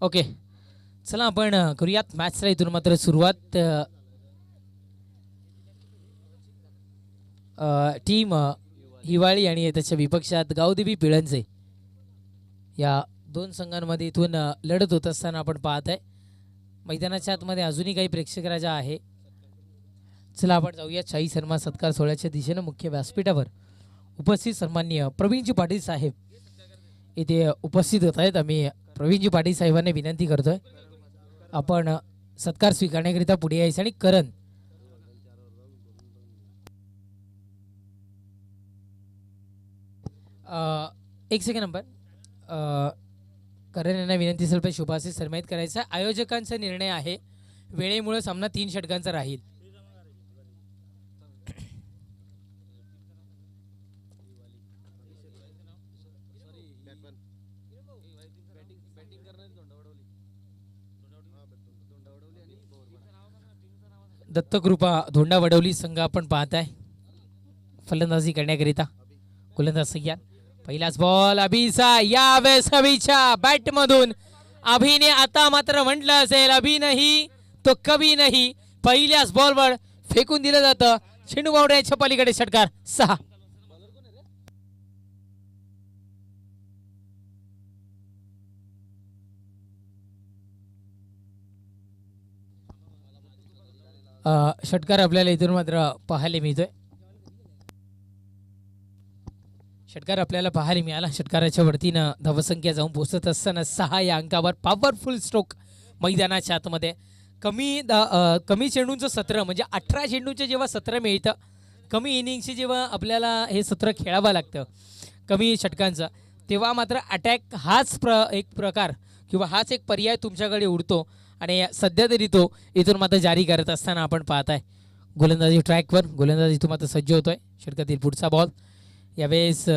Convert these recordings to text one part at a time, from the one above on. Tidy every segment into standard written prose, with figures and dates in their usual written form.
Okay, चला आपण करूयात मॅचला इथून मात्र सुरुवात. टीम हिवाळी आणि त्याच्या विपक्षात गावदेवी पिळंजे या दोन संघांमध्ये इथून लढत होत असताना आपण पाहत आहे. मैदानाच्या आतमध्ये अजूनही काही प्रेक्षक राजा आहे. चला आपण जाऊया शाही सन्मान सत्कार सोहळ्याच्या दिशेनं मुख्य व्यासपीठावर उपस्थित सन्माननीय प्रवीणजी पाटील साहेब इथे उपस्थित होत आहेत. आम्ही प्रवीणजी पाटील साहेबांना विनंती करतोय आपण सत्कार स्वीकारण्याकरिता पुढे यायचं. आणि करण एक सेकंड नंबर करण यांना विनंती असेल पण शुभाशीष सन्मानित करायचा. आयोजकांचा निर्णय आहे, वेळेमुळे सामना 3 षटकांचा राहील. दत्तकृपा धोंडा वडवली संघ आपण पाहत आहे फलंदाजी करण्याकरिता. गोलंदाज सय्याद, पहिलाच बॉल अभिचा. यावेळेस अभिच्या बॅट मधून अभिने आता मात्र म्हटलं असेल अभि नाही तो कभी नाही. पहिल्याच बॉलवर फेकून दिलं जातं. चेंडू बावड्याच्या पलीकडे षटकार 6. षटकार आपल्याला इथून मात्र पाहायला मिळतोय. षटकार आपल्याला पाहायला मिळाला. षटकाराच्या वरतीनं धावसंख्या जाऊन पोहोचत असताना 6 या अंकावर पॉवरफुल स्ट्रोक मैदानाच्या आतमध्ये. कमी चेंडूंचं सत्र म्हणजे 18 चेंडूंचं जेव्हा सत्र मिळतं, कमी इनिंगचे जेव्हा आपल्याला हे सत्र खेळावं लागतं कमी षटकांचं, तेव्हा मात्र अटॅक हाच एक प्रकार किंवा हाच एक पर्याय तुमच्याकडे उरतो. आणि सध्या तरी तो इथून मात्र जारी करत असताना आपण पाहत आहे. गोलंदाजी ट्रॅकवर गोलंदाज इथून मात्र सज्ज होतोय. षटकातील पुढचा बॉल यावेळेस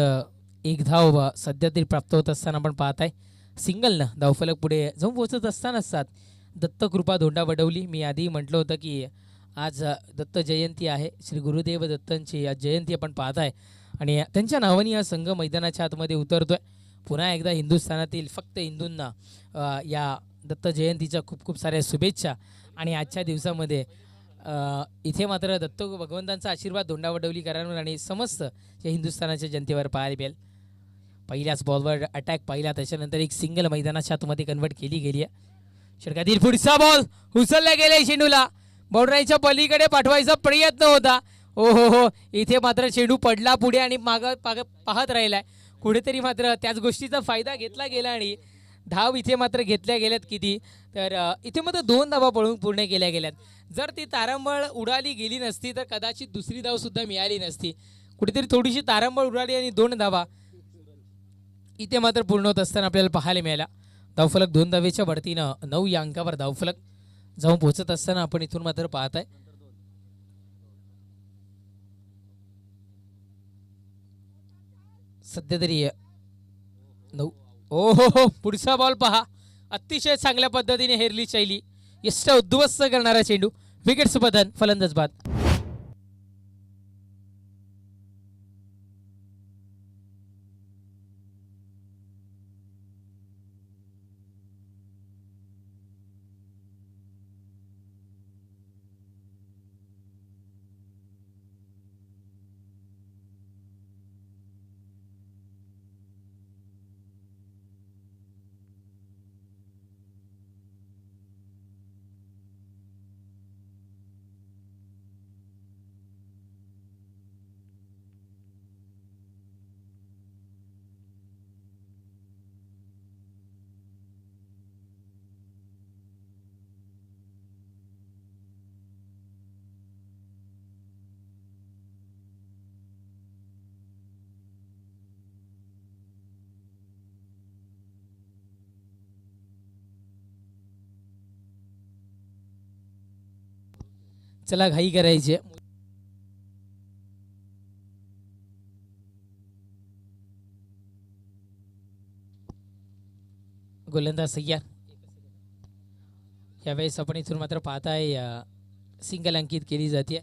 एक धाव सध्या तरी प्राप्त होत असताना आपण पाहत आहे. सिंगलनं धावफलक पुढे जाऊन पोहोचत असतानाच साथ दत्तकृपा धोंडा वडवली. मी आधी म्हटलं होतं की आज दत्त जयंती आहे, श्री गुरुदेव दत्तांची आज जयंती आपण पाहत आहे आणि त्यांच्या नावाने हा संघ मैदानाच्या आतमध्ये उतरतोय. पुन्हा एकदा हिंदुस्थानातील फक्त हिंदूंना या दत्त जयंतीच्या खूप खूप साऱ्या शुभेच्छा. आणि आजच्या दिवसामध्ये इथे मात्र दत्त भगवंतांचा आशीर्वाद धोंडा वडवलीकरांवर आणि समस्त या हिंदुस्थानाच्या जनतेवर पाहायला मिळेल. पहिल्याच बॉलवर अटॅक पाहिला, त्याच्यानंतर एक सिंगल मैदानाच्या आतमध्ये कन्वर्ट केली गेली आहे. षटकातील पुढचा बॉल उचलला गेलाय. चेंडूला बाउंड्रीच्या पलीकडे पाठवायचा प्रयत्न होता. ओ हो, इथे मात्र चेंडू पडला पुढे आणि पाहत राहिलाय. कुठेतरी मात्र त्याच गोष्टीचा फायदा घेतला गेला आणि धाव इथे मात्र घेतल्या गेल्यात किती तर इथे मात्र 2 धावा पळून पूर्ण केल्या गेल्यात. जर ती तारंबळ उडाली गेली नसती तर कदाचित दुसरी धाव सुद्धा मिळाली नसती. कुठेतरी थोडीशी तारंबळ उडाली आणि 2 धावा इथे मात्र पूर्ण होत असताना आपल्याला पाहायला मिळाला. धावफलक 2 धावेच्या बढतीनं 9 या अंकावर धावफलक जाऊन पोहोचत असताना आपण इथून मात्र पाहत आहे. सध्या तरी 9. ओ हो, पुढचा बॉल पहा, अतिशय चांगल्या पद्धतीने हेरली शैली, यष्ट उद्ध्वस्त करणारा चेंडू, विकेट्स बदन, फलंदाज बाद. चला घाई करायची. गोलंदाज सय्याद, यावेळेस आपण इथून मात्र पाहताय सिंगल अंकित केली जाते.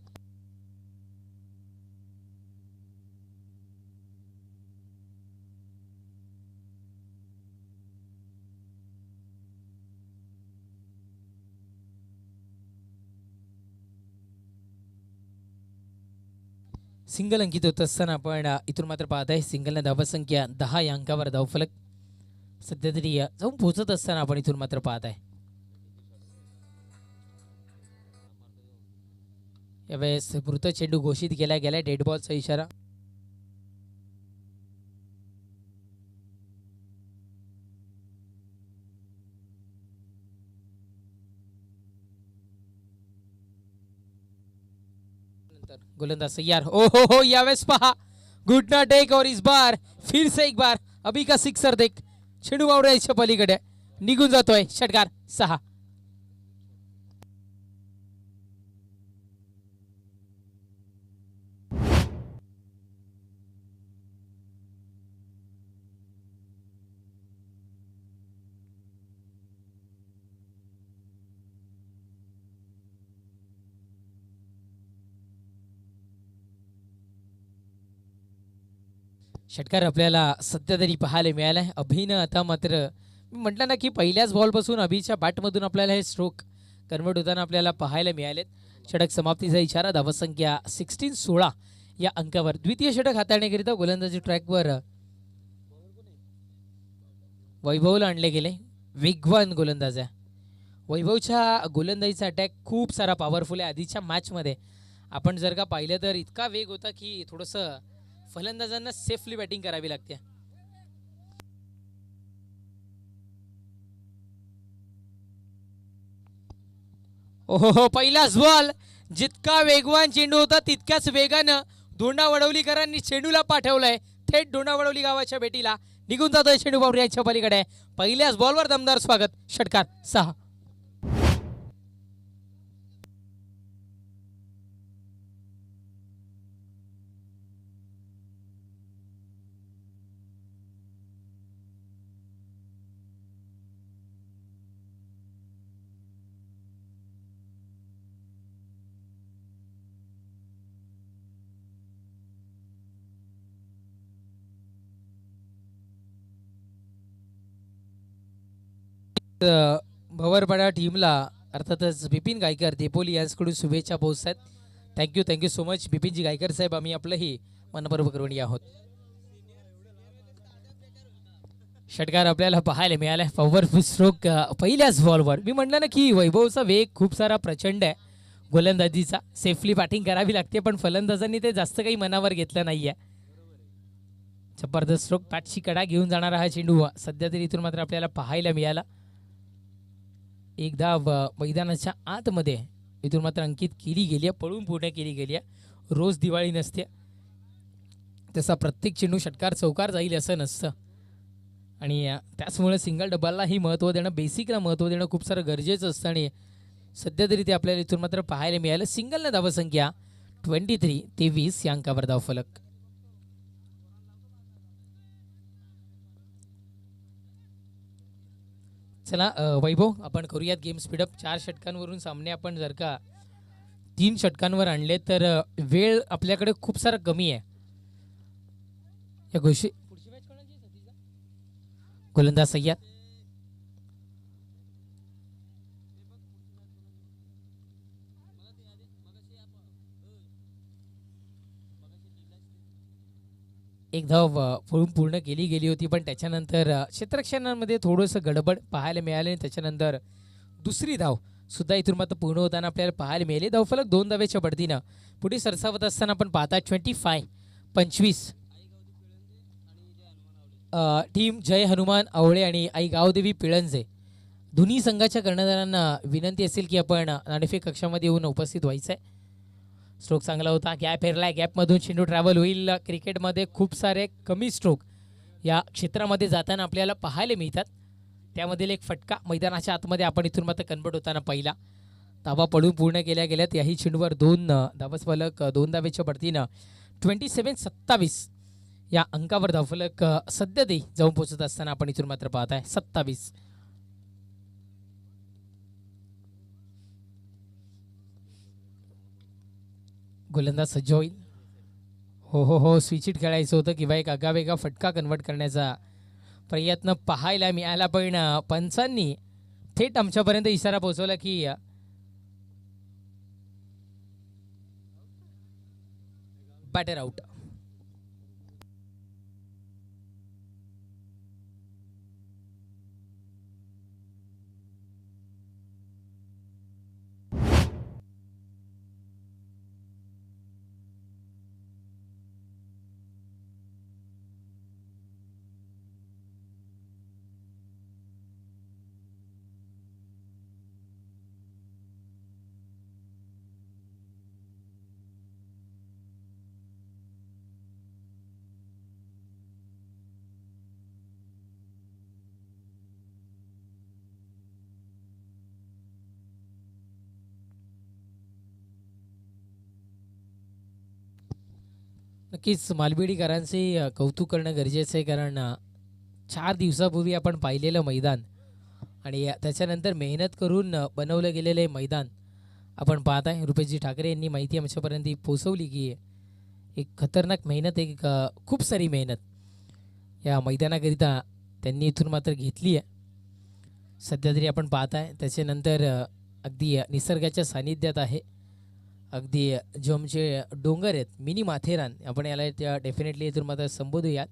सिंगल अंकित होत असताना आपण इथून मात्र पाहत आहे सिंगलने धावसंख्या 10 या अंकावर धावफलक सध्या तरी जाऊन पोहोचत असताना आपण इथून मात्र पाहत आहे. यावेळेस मृत चेंडू घोषित केला गेलाय, डेड बॉलचा इशारा. गोलंदाज तैयार. ओ हो यावेळेस पहा गुड ना टेक और इस बार फिर से एक बार अभी का सिक्सर देख. चेंडू वावरायच्या पलीकडे निघून जातोय. षटकार 6. षटकार आपल्याला सध्या तरी पाहायला मिळालाय. अभिनं आता मात्र म्हटलं ना की पहिल्याच बॉलपासून अभिच्या बॅटमधून आपल्याला हे स्ट्रोक कन्वर्ट होताना आपल्याला पाहायला मिळालेत. षटक समाप्तीचा इशारा. धावसंख्या 16 या अंकावर. द्वितीय षटक हाताळण्याकरिता गोलंदाजी ट्रॅकवर वैभवला आणले गेले. वेगवान गोलंदाज आहे. वैभवच्या गोलंदाजीचा अटॅक खूप सारा पॉवरफुल आहे. आधीच्या मॅचमध्ये आपण जर का पाहिलं तर इतका वेग होता की थोडंसं फलंदाजांना सेफली बॅटिंग करावी लागते. ओहो पहिलाच बॉल. जितका वेगवान चेंडू होता तितक्याच वेगानं दोंडावडवलीकरांनी चेंडूला पाठवलंय थेट दोंडावडवली गावाच्या भेटीला. निघून जातोय चेंडू बावऱ्याच्या पलीकडे. पहिल्याच बॉलवर दमदार स्वागत. षटकार 6. भवरपाडा टीमला अर्थातच बिपिन गायकर देपोली यांच्याकडून शुभेच्छा पोहोचत आहेत. थँक्यू सो मच बिपिनजी गायकर साहेब. आम्ही आपलंही मनपूर्वक ऋणी आहोत. षटकार आपल्याला पाहायला मिळालाय. पॉवरफुल स्ट्रोक पहिल्याच बॉलवर. मी म्हटलं ना की वैभवचा वेग खूप सारा प्रचंड आहे. गोलंदाजीचा सेफली बॅटिंग करावी लागते पण फलंदाजांनी ते जास्त काही मनावर घेतलं नाहीये. जबरदस्त स्ट्रोक. पॅटची कडा घेऊन जाणारा हा चेंडू सध्या तरी इथून मात्र आपल्याला पाहायला मिळाला. एकदा मैदानाच्या आतमध्ये इथून मात्र अंकित केली गेली आहे. पळून पूर्ण केली गेली आहे. रोज दिवाळी नसते तसा प्रत्येक चेंडू षटकार चौकार जाईल असं नसतं आणि त्याचमुळे सिंगल डबललाही महत्त्व देणं, बेसिकला महत्त्व देणं खूप सारं गरजेचं असतं आणि सध्या तरी ते आपल्याला इथून मात्र पाहायला मिळालं. सिंगलनं धावसंख्या 23 या अंकावर धावफलक. चला वैभव आपण करूयात गेम स्पीडअप. 4 षटकांवरून सामने आपण जर का 3 षटकांवर आणले तर वेळ आपल्याकडे खूप सारा कमी आहे. या गोष्टी गोलंदाज सय्यद. एक धाव पळून पूर्ण केली गेली होती पण त्याच्यानंतर क्षेत्ररक्षणामध्ये थोडंसं गडबड पाहायला मिळाले आणि त्याच्यानंतर दुसरी धाव सुद्धा इथून मात्र पूर्ण होताना आपल्याला पाहायला मिळाली. धावफलक 2 धावेच्या बढतीनं पुढे सरसावत असताना आपण पाहता 25 टीम जय हनुमान आवळे आणि आई गावदेवी पिळंजे दोन्ही संघाच्या कर्णधारांना विनंती असेल की आपण नाणेफेक कक्षामध्ये येऊन उपस्थित व्हायचं आहे. स्ट्रोक चांगला होता. गॅप हेरलाय. गॅपमधून चेंडू ट्रॅव्हल होईल. क्रिकेटमध्ये खूप सारे कमी स्ट्रोक या क्षेत्रामध्ये जाताना आपल्याला पाहायला मिळतात. त्यामधील एक फटका मैदानाच्या आतमध्ये आपण इथून मात्र कन्वर्ट होताना पहिला धावा पडून पूर्ण केल्या गेल्यात. याही चेंडूवर 2 धावफलक 2 धावेच्या बढतीनं 27 या अंकावर धावफलक सध्या ते जाऊन पोहोचत असताना आपण इथून मात्र पाहत आहे 27. गोलंदाज सज्ज होईल. हो स्विच हिट खेळायचं होतं किंवा एक आगावेगा फटका कन्वर्ट करण्याचा प्रयत्न पाहायला मिळाला पण पंचांनी थेट आमच्यापर्यंत इशारा पोहोचवला की बॅटर आउट. नक्कीच मालबेडीकरांचे कौतुक करणं गरजेचं आहे, कारण 4 दिवसापूर्वी आपण पाहिलेलं मैदान आणि त्याच्यानंतर मेहनत करून बनवलं गेलेलं हे मैदान आपण पाहत आहे. रुपेशजी ठाकरे यांनी माहिती आमच्यापर्यंत पोहोचवली की एक खतरनाक मेहनत, एक खूप सारी मेहनत या मैदानाकरिता त्यांनी इथून मात्र घेतली आहे. सध्या तरी आपण पाहत आहे त्याच्यानंतर अगदी निसर्गाच्या सानिध्यात आहे. अगदी जो आमचे डोंगर आहेत, मिनी माथेरान आपण याला त्या डेफिनेटली इथून मात्र संबोधूयात.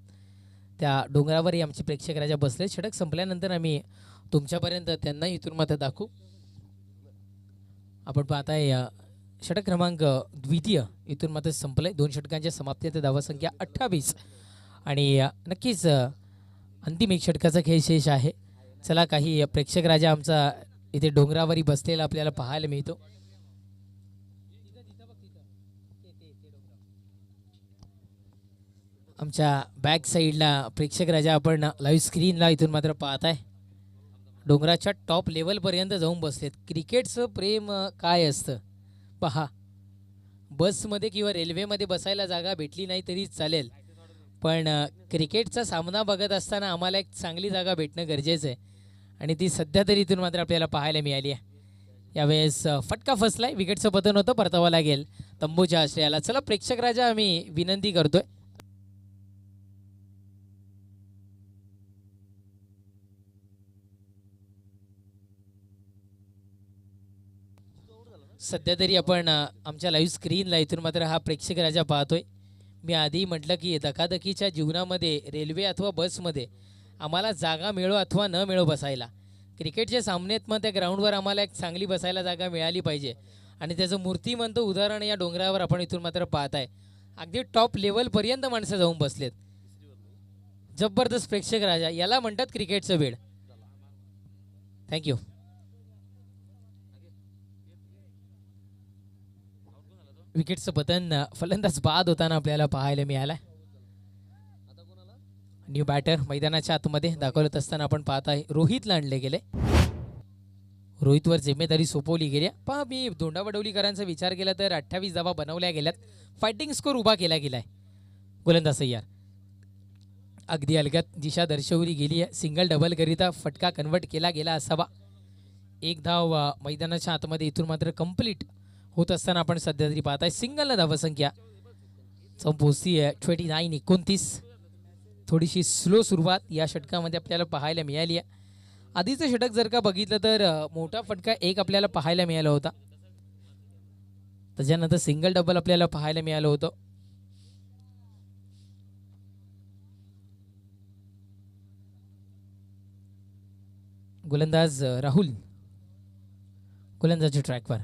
त्या डोंगरावरही आमचे प्रेक्षक राजा बसले. षटक संपल्यानंतर आम्ही तुमच्यापर्यंत त्यांना इथून मात्र दाखवू. आपण पाहताय षटक क्रमांक द्वितीय इथून मात्र संपलंय. 2 षटकांच्या समाप्तीत धावसंख्या 28 आणि नक्कीच अंतिम 1 षटकाचा खेळ शेष आहे. चला, काही प्रेक्षक राजा आमचा इथे डोंगरावरही बसलेला आपल्याला पाहायला मिळतो. आमच्या बॅक साईडला प्रेक्षक राजा आपण लाईव्ह स्क्रीनला इथून मात्र पाहत आहे. डोंगराच्या टॉप लेवलपर्यंत जाऊन बसलेत. क्रिकेटचं प्रेम काय असतं पहा. बसमध्ये किंवा रेल्वेमध्ये बसायला जागा भेटली नाही तरी चालेल, पण क्रिकेटचा सामना बघत असताना आम्हाला एक चांगली जागा भेटणं गरजेचं आहे आणि ती सध्या तरी इथून मात्र आपल्याला पाहायला मिळाली आहे. यावेळेस फटका फसलाय, विकेटचं पतन होतं, परतावा लागेल तंबूच्या आश्रयाला. चला प्रेक्षक राजा, आम्ही विनंती करतोय सध्या तरी आपण आमच्या लाईव्ह स्क्रीनला इथून मात्र हा प्रेक्षक राजा पाहतोय. मी आधी म्हटलं की धकाधकीच्या जीवनामध्ये रेल्वे अथवा बसमध्ये आम्हाला जागा मिळो अथवा न मिळो बसायला, क्रिकेटच्या सामन्यात मग त्या ग्राउंडवर आम्हाला एक चांगली बसायला जागा मिळाली पाहिजे आणि त्याचं मूर्तिमंत उदाहरण या डोंगरावर आपण इथून मात्र पाहत आहे. अगदी टॉप लेवलपर्यंत माणसं जाऊन बसलेत. जबरदस्त प्रेक्षक राजा, याला म्हणतात क्रिकेटचं वेळ. थँक्यू. विकेटचं पतन फलंदाज बाद होताना आपल्याला पाहायला मिळालं. न्यू बॅटर मैदानाच्या आतमध्ये दाखवत असताना आपण पाहत आहे रोहितला आणले गेले. रोहितवर जिम्मेदारी सोपवली गेली. पहा, मी धोंडावडवलीकरांचा विचार केला तर 28 धावा बनवल्या गेल्यात. फायटिंग स्कोर उभा केला गेलाय. गोलंदाज तयार, अगदी अलगद दिशा दर्शवली गेली आहे. सिंगल डबल करिता फटका कन्वर्ट केला गेला असावा. 1 धाव मैदानाच्या आतमध्ये इथून मात्र कंप्लीट होत असताना आपण सध्या तरी पाहताय सिंगलला धावसंख्या पोहोचती आहे 29-29. थोडीशी स्लो सुरुवात या षटकामध्ये आपल्याला पाहायला मिळाली आहे. आधीचं षटक जर का बघितलं तर मोठा फटका 1 आपल्याला पाहायला मिळाला होता. त्याच्यानंतर सिंगल डबल आपल्याला पाहायला मिळालं होतं. गोलंदाज राहुल गोलंदाजी ट्रॅकवर.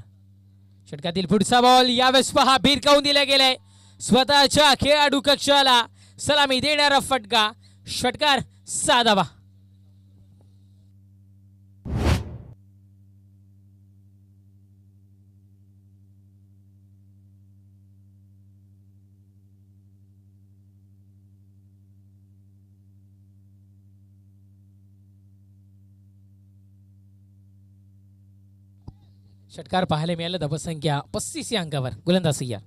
षटकातील पुढचा बॉल यावेळेस पहा भिरकावून दिला गेलाय. स्वतःच्या खेळाडू कक्षाला सलामी देणारा फटका. षटकार 6 धावा. षटकार पाहायला मिळालं. धावसंख्या 35 या अंकावर. गोलंदाज सय्या.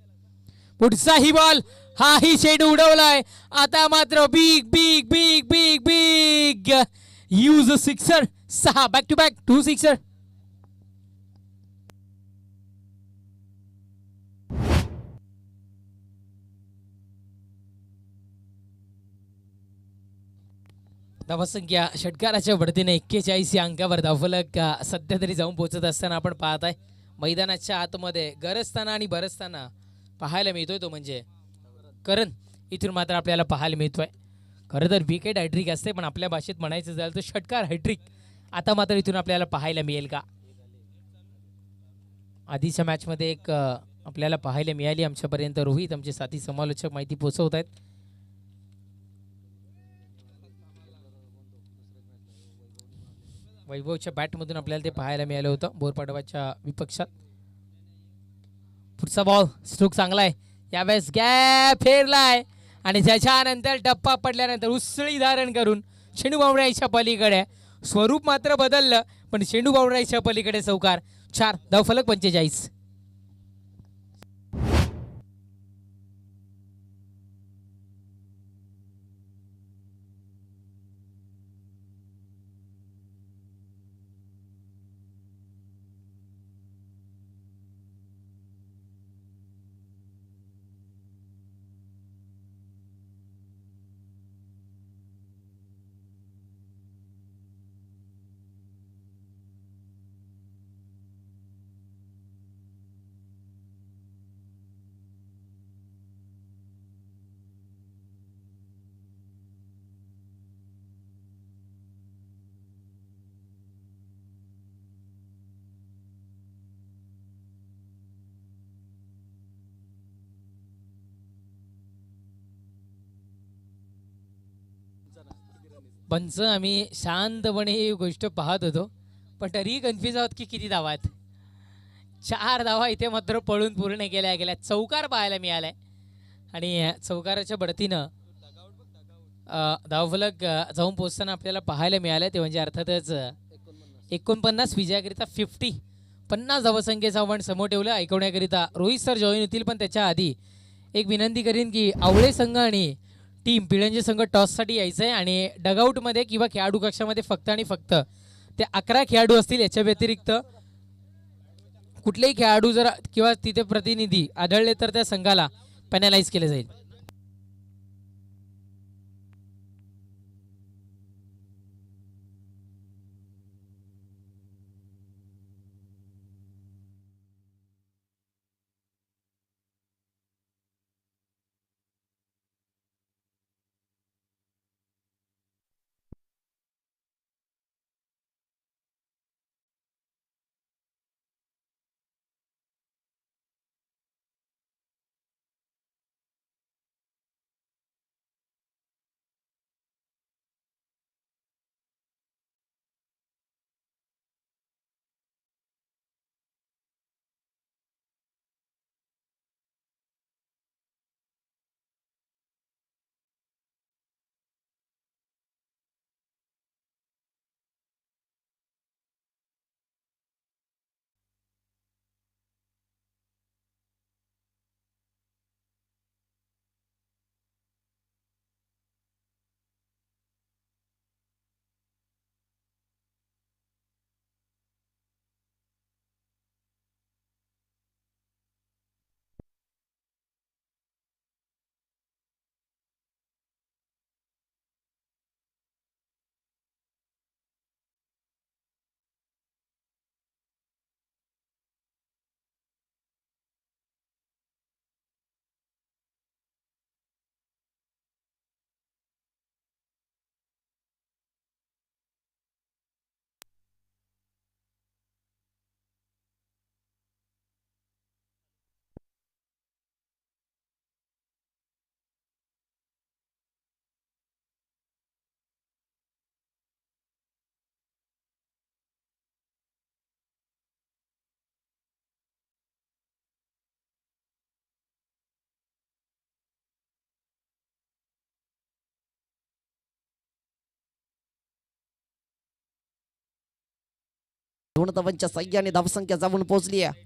पुढचाही बॉल, हाही चेंडू उडवलाय. आता मात्र big big big big big यूज sixer. 6 back to back 2 sixer. धावसंख्या षटकाराच्या बढतीने 41 या अंकावर. धावफलक सध्या तरी जाऊन पोहोचत असताना आपण पाहत आहे मैदानाच्या आतमध्ये गरजताना आणि बरसताना पाहायला मिळतोय तो म्हणजे करण इथून मात्र आपल्याला पाहायला मिळतोय. खरं तर विकेट हॅट्रिक असते, पण आपल्या भाषेत म्हणायचं झालं तर षटकार हॅट्रिक आता मात्र इथून आपल्याला पाहायला मिळेल का? आधीच्या मॅचमध्ये एक आपल्याला पाहायला मिळाली. आमच्यापर्यंत रोहित आमचे साथी समालोचक माहिती पोहोचवत आहेत. वैभवच्या बॅटमधून आपल्याला ते पाहायला मिळालं होतं बोरपाडवाच्या विपक्षात. पुढचा बॉल स्ट्रोक चांगला आहे, यावेळेस गॅप फेरलाय आणि त्याच्यानंतर टप्पा पडल्यानंतर उसळी धारण करून शेंडू बावड्याच्या पलीकडे स्वरूप मात्र बदललं, पण शेंडू बावड्याच्या पलीकडे चौकार. 4 धावफलक 45. पंच आम्ही शांतपणे ही गोष्ट पाहत होतो, पण तरीही कन्फ्युज आहोत की किती धावा आहेत. 4 धावा इथे मात्र पळून पूर्ण केल्या गेल्या. चौकार पाहायला मिळालाय आणि चौकाराच्या बढतीनं धावफलक जाऊन पोहोचताना आपल्याला पाहायला मिळालं ते म्हणजे अर्थातच 49 विजयाकरिता 50 धावसंख्येचं आव्हान समोर ठेवलं. ऐकवण्याकरिता रोहित सर जॉईन होतील, पण त्याच्या आधी एक विनंती करीन की आवळे संघ आणि टीम पिळंजे संघ टॉससाठी यायचं आहे आणि डगआउटमध्ये किंवा खेळाडू कक्षामध्ये फक्त आणि फक्त ते 11 खेळाडू असतील. याच्या व्यतिरिक्त कुठलेही खेळाडू जर किंवा तिथे प्रतिनिधी आढळले तर त्या संघाला पॅनलाइज केले जाईल. दोन धावांच्या साह्याने धावसंख्या जाऊन पोहोचली आहे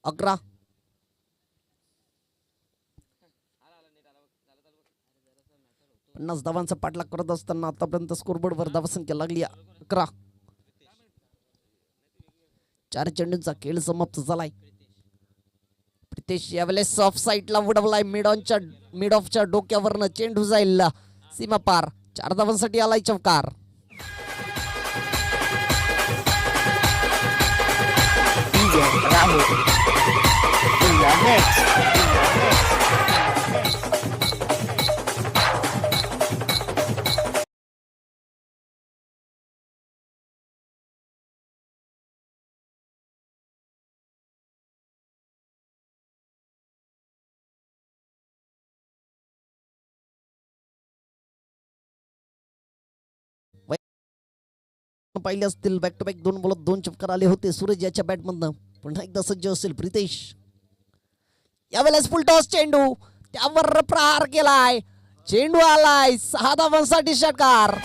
11. पन्नास धावांचा पाठलाग करत असताना आतापर्यंत स्कोरबोर्डवर धावसंख्या लागली 11. 4 चेंडूंचा खेळ समाप्त झालाय. प्रितेश यावेळेस ऑफ साईडला उडवलाय. मिड ऑफच्या डोक्यावरनं चेंडू जाईल सीमा पार. 4 धावांसाठी आलाय चौकार. Rahul in the next पाहिले असतील बॅक टू बॅक 2 बॉलात 2 चटकार आले होते सूरज याच्या बॅटमधनं. पुन्हा एकदा सज्ज असेल प्रितेश. यावेळेस फुल टॉस चेंडू त्यावर प्रहार केलाय. चेंडू आलाय 6 धावांसाठी षटकार.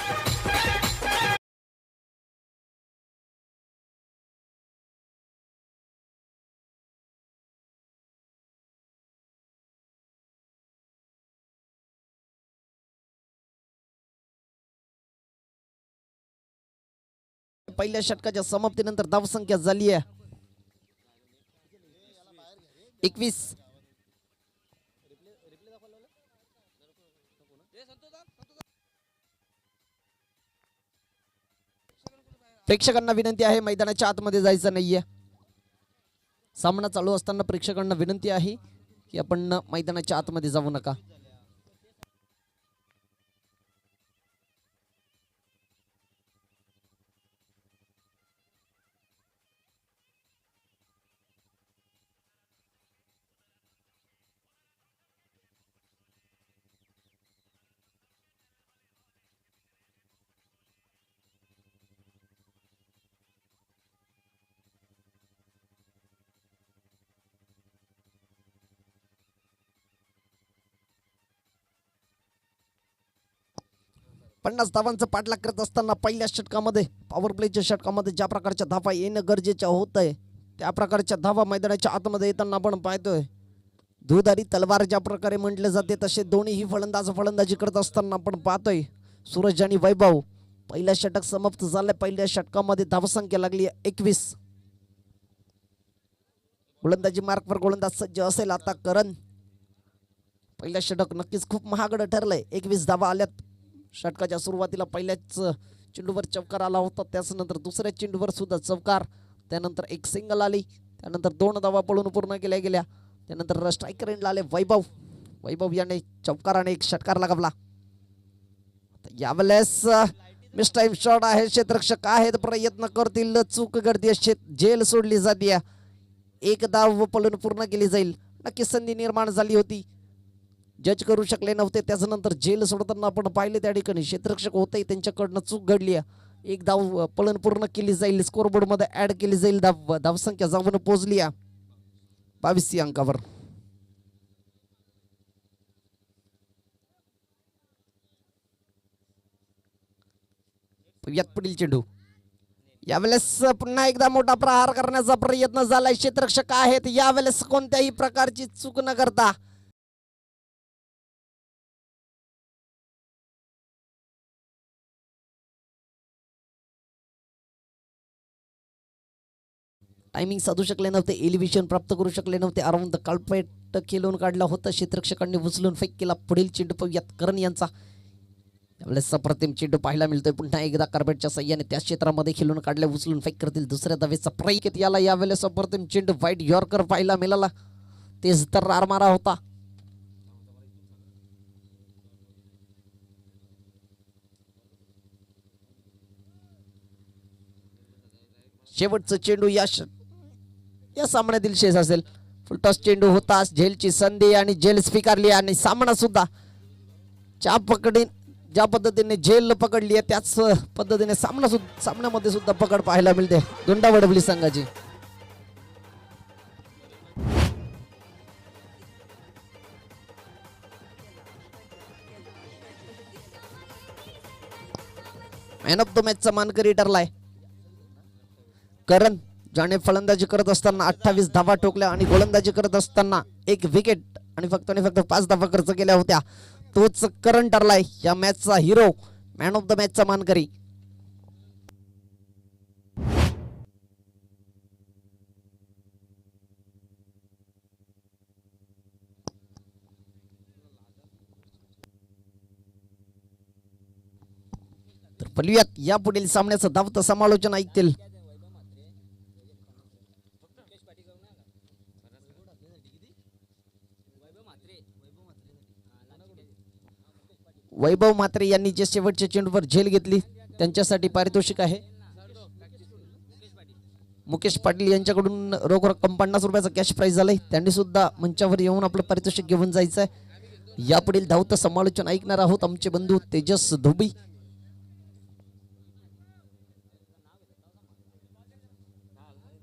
पहिल्या षटकाच्या समाप्तीनंतर धावसंख्या झाली आहे 21. प्रेक्षकांना विनंती आहे मैदानाच्या आतमध्ये जायचं नाहीये. सामना चालू असताना प्रेक्षकांना विनंती आहे की आपण मैदानाच्या आतमध्ये जाऊ नका. पन्नास धावांचं पाठलाग करत असताना पहिल्या षटकामध्ये पॉवर प्लेच्या षटकामध्ये ज्या प्रकारच्या धावा येणं गरजेचं होत आहे त्या प्रकारच्या धावा मैदानाच्या आतमध्ये येताना आपण पाहतोय. दुधारी तलवार ज्या प्रकारे म्हटले जाते तसे दोन्हीही फलंदाजी करत असताना आपण पाहतोय. सूरज आणि वैभव. पहिल्या षटक समाप्त झालंय. पहिल्या षटकामध्ये धावसंख्या लागली 21. गोलंदाजी मार्कवर गोलंदाज सज्ज असेल आता करण. पहिल्या षटक नक्कीच खूप महागडं ठरलंय. 21 धावा आल्यात. षटकाच्या सुरुवातीला पहिल्याच चेंडूवर चौकार आला होता. त्याच नंतर दुसऱ्या चेंडूवर सुद्धा चौकार. त्यानंतर एक सिंगल आली. त्यानंतर 2 धावा पळून पूर्ण केल्या गेल्या. त्यानंतर स्ट्रायकर एंडला आले वैभव याने चौकाराने एक षटकार लगावला. यावेळेस मिस टाइम शॉट आहे. क्षेत्ररक्षक आहेत प्रयत्न करतील. चूक गर्दी जेल सोडली जाते. एक धाव पळून पूर्ण केली जाईल. नक्की संधी निर्माण झाली होती. जज करू शकले नव्हते. त्याच्यानंतर जेल सोडताना आपण पाहिले त्या ठिकाणी क्षेत्ररक्षक होते त्यांच्याकडनं चूक घडली. एक धाव पळून पूर्ण केली जाईल. स्कोरबोर्ड मध्ये ऍड केली जाईल. धावसंख्या जाऊन पोहोचली 22 अंकावर. यात पुढील चेंडू. यावेळेस पुन्हा एकदा मोठा प्रहार करण्याचा प्रयत्न झालाय. क्षेत्ररक्षक आहेत. यावेळेस कोणत्याही प्रकारची चूक न करता टायमिंग साधू शकले नव्हते. एलिव्हेशन प्राप्त करू शकले नव्हते. अराउंड द कार्पेट खेळून काढला होता. क्षेत्ररक्षकांनी उचलून फेक केला. पुढील चेंडू पाहूयात करण यांचा. त्यावेळेस अप्रतिम चेंडू पाहायला मिळतोय. पुन्हा एकदा कार्पेटच्या सहाय्याने त्या क्षेत्रामध्ये खेळून काढले. उचलून फेक करतील. दुसऱ्या धावेचा प्रयत्न याला. यावेळेस अप्रतिम चेंडू वाईट यॉर्कर पाहायला मिळाला. तेच तर रार मारा होता. शेवटचं चेंडू या सामन्यातील शेष असेल. फुलटॉस चेंडू होता. झेलची संधी आणि झेल स्वीकारली आणि सामना सुद्धा ज्या पद्धतीने झेल पकडली आहे त्याच पद्धतीने सामन्यामध्ये सुद्धा पकड पाहायला मिळते दोंडा वडवली संघाची. मॅन ऑफ द मॅचचा मानकरी ठरलाय करण, ज्याने फलंदाजी करत असताना 28 धावा ठोकल्या आणि गोलंदाजी करत असताना 1 विकेट आणि फक्त 5 धावा खर्च केल्या होत्या. तोच करण ठरलाय या मॅचचा हिरो, मॅन ऑफ द मॅचचा मानकरी. तर पलूयात या पुढील सामन्याचं धावतं समालोचन ऐकतील वैभव म्हात्रे यांनी जे शेवटच्या चेंडूवर झेल घेतली त्यांच्यासाठी पारितोषिक आहे. मुकेश पाटील यांच्याकडून रोख रक्कम 50 रुपयाचा कॅश प्राइज झालाय. त्यांनी सुद्धा मंचावर येऊन आपलं पारितोषिक घेऊन जायचं आहे. यापुढील धावतं समालोचन ऐकणार आहोत आमचे बंधू तेजस धोबी.